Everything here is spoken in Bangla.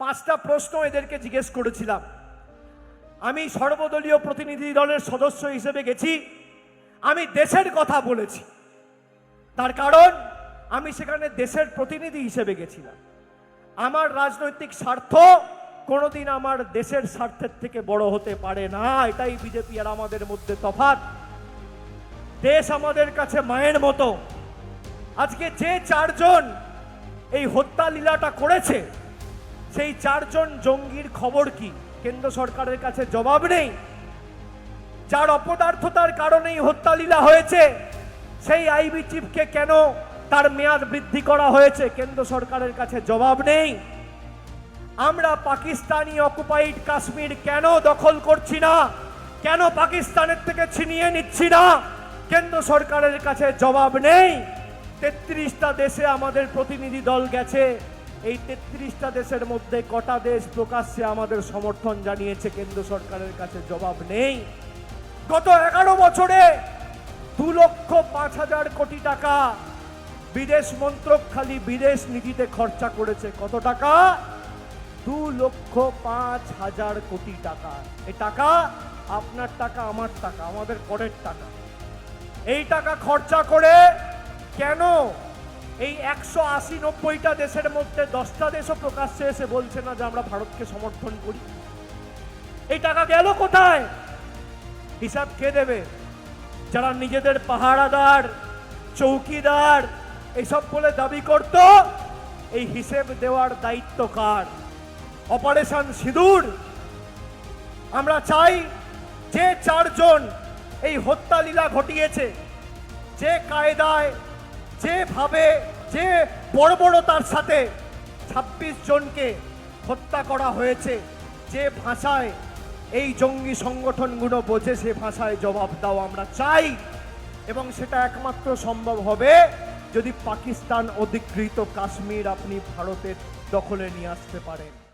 5টা প্রশ্ন এদেরকে জিজ্ঞেস করেছিলাম। আমি সর্বদলীয় প্রতিনিধি দলের সদস্য হিসেবে গেছি, আমি দেশের কথা বলেছি, তার কারণ আমি সেখানে দেশের প্রতিনিধি হিসেবে গেছিলাম। আমার রাজনৈতিক স্বার্থ কোনোদিন আমার দেশের স্বার্থের থেকে বড় হতে পারে না, এটাই বিজেপি আর আমাদের মধ্যে তফাৎ। দেশ আমাদের কাছে মায়ের মতো। আজকে যে 4 জন এই হত্যা লীলাটা করেছে, সেই 4 জন জঙ্গির খবর কি? কেন্দ্র সরকারের কাছে জবাব নেই। যার অপদার্থতার কারণেই হত্যা লীলা হয়েছে, সেই আইবি চিফকে কেন তার মেয়াদ বৃদ্ধি করা হয়েছে? কেন্দ্র সরকারের কাছে জবাব নেই। আমরা পাকিস্তানি অকুপাইড কাশ্মীর কেন দখল করছি না, কেন পাকিস্তানের থেকে ছিনিয়ে নিচ্ছি না? কেন্দ্র সরকারের কাছে জবাব নেই। 33টা দেশে আমাদের প্রতিনিধি দল গেছে, এই 33টা দেশের মধ্যে কটা দেশ প্রকাশ্যে আমাদের সমর্থন জানিয়েছে? কেন্দ্র সরকারের কাছে জবাব নেই। গত 11 বছরে 2,05,000 কোটি টাকা বিদেশ মন্ত্রক খালি বিদেশ নীতিতে খরচা করেছে। কত টাকা? 2,05,000 কোটি টাকা। এই টাকা আপনার টাকা, আমার টাকা, আমাদের করের টাকা। এই টাকা খরচা করে কেন এই 180-90টা দেশের মধ্যে 10টা দেশও প্রকাশ্যে এসে বলছে না যে আমরা ভারতকে সমর্থন করি? এই টাকা গেল কোথায়? হিসাব কে দেবে? যারা নিজেদের পাহারাদার, চৌকিদার এইসব বলে দাবি করত, এই হিসেব দেওয়ার দায়িত্ব কার? অপারেশন সিঁদুর। আমরা চাই যে 4 জন এই হত্যা লীলা ঘটিয়েছে, যে কায়দায়, যেভাবে, যে বর্বরতার সাথে 26 জনকে হত্যা করা হয়েছে, যে ভাষায় এই জঙ্গি সংগঠনগুলো বোঝে, সে ভাষায় জবাব দাও আমরা চাই। এবং সেটা একমাত্র সম্ভব হবে যদি পাকিস্তান অধিকৃত কাশ্মীর আপনি ভারতের দখলে নিয়ে আসতে পারেন।